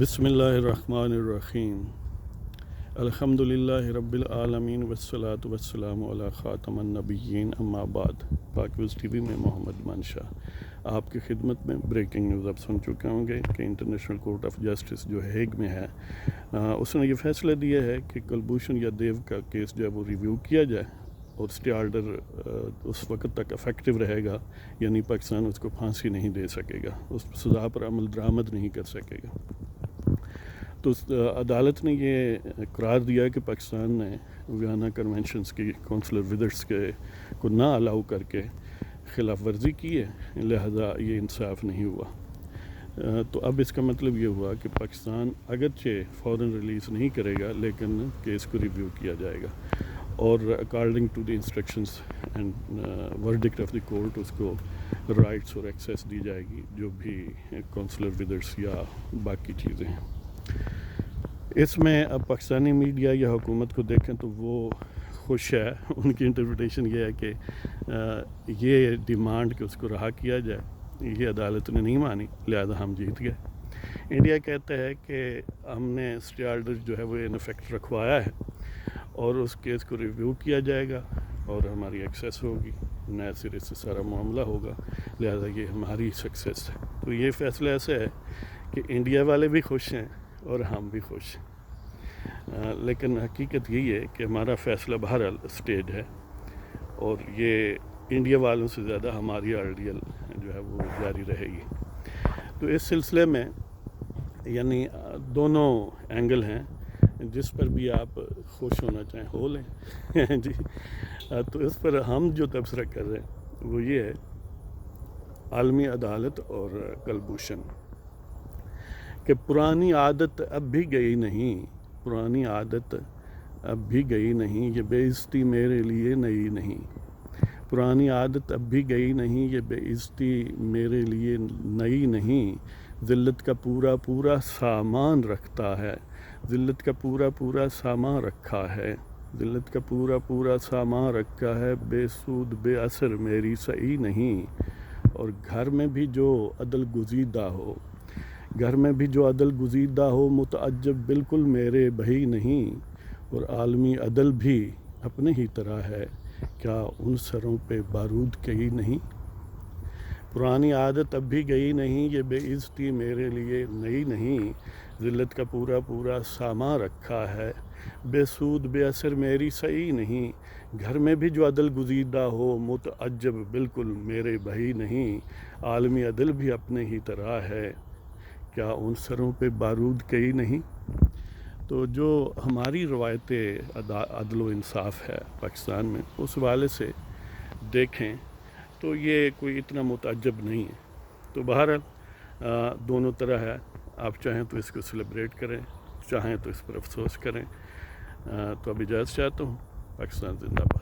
बिस्मिल्लाहिर्रहमानिर्रहीम अल्हम्दुलिल्लाहि रब्बिल आलमीन वस्सलातु वस्सलामु अला ख़ातमन नबिय्यीन अम्मा बाद। पाकिज़ टीवी में मोहम्मद मानशा आपकी खिदमत में ब्रेकिंग न्यूज़ आप सुन चुके होंगे कि इंटरनेशनल कोर्ट ऑफ जस्टिस जो हेग में है उसने ये फ़ैसला दिया है कि कलभूषण यादव का केस जो है वो रिव्यू किया जाए और स्टे ऑर्डर उस वक्त तक इफेक्टिव रहेगा, यानी पाकिस्तान उसको फांसी नहीं दे सकेगा, उस सज़ा पर अमल दरामद नहीं कर सकेगा। तो अदालत ने ये करार दिया कि पाकिस्तान ने वियना कन्वेंशंस की कौंसलर विजिट्स के को ना अलाउ करके खिलाफ वर्जी की है, लिहाजा ये इंसाफ नहीं हुआ। तो अब इसका मतलब ये हुआ कि पाकिस्तान अगरचे फ़ौरन रिलीज़ नहीं करेगा लेकिन केस को रिव्यू किया जाएगा और according to the instructions and verdict of the court उसको राइट्स और एक्सेस दी जाएगी, जो भी कौंसलर विजिट्स या बाकी चीज़ें हैं। इसमें अब पाकिस्तानी मीडिया या हुकूमत को देखें तो वो खुश है। उनकी इंटरप्रिटेशन ये है कि ये डिमांड कि उसको रहा किया जाए ये अदालत ने नहीं मानी, लिहाजा हम जीत गए। इंडिया कहता है कि हमने स्टे ऑर्डर जो है वो इन इफेक्ट रखवाया है और उस केस को रिव्यू किया जाएगा और हमारी एक्सेस होगी, नए सिरे से सारा मामला होगा, लिहाजा ये हमारी सक्सेस है। तो ये फ़ैसला ऐसा है कि इंडिया वाले भी खुश हैं और हम भी खुश हैं। लेकिन हकीकत यही है कि हमारा फ़ैसला बहरहाल स्टेज है और ये इंडिया वालों से ज़्यादा हमारी आइडियल जो है वो जारी रहेगी। तो इस सिलसिले में यानी दोनों एंगल हैं, जिस पर भी आप खुश होना चाहें हो लें जी। तो इस पर हम जो तबसरा कर रहे हैं वो ये है आलमी अदालत और कलभूषण कि पुरानी आदत अब भी गई नहीं, पुरानी आदत अब भी गई नहीं, ये बेइज्जती मेरे लिए नई नहीं। पुरानी आदत अब भी गई नहीं, ये बेइज्जती मेरे लिए नई नहीं। ज़िल्लत का पूरा पूरा सामान रखता है, ज़िल्लत का पूरा पूरा सामान रखा है, ज़िल्लत का पूरा पूरा सामान रखा है, बेसूद बेअसर मेरी सही नहीं। और घर में भी जो अदल गुजीदा हो, घर में भी जो अदल गुजीदा हो, मुतअज्जब बिल्कुल मेरे भई नहीं। और आलमी अदल भी अपने ही तरह है, क्या उन सरों पे बारूद कहीं नहीं। पुरानी आदत अब भी गई नहीं, ये बेइज्जती मेरे लिए नई नहीं। ज़िल्लत का पूरा पूरा सामान रखा है, बेसूद बेअसर मेरी सही नहीं। घर में भी जो अदल गुजीदा हो, मुतअज्जब बिल्कुल मेरे भई नहीं। आलमी अदल भी अपने ही तरह है, क्या उन सरों पे बारूद कहीं नहीं। तो जो हमारी रवायत अदल व इंसाफ है पाकिस्तान में, उस वाले से देखें तो ये कोई इतना मुतअज्जब नहीं है। तो बहरहाल दोनों तरह है, आप चाहें तो इसको सेलिब्रेट करें, चाहें तो इस पर अफसोस करें। तो अब इजाज़त चाहता हूँ। पाकिस्तान जिंदाबाद।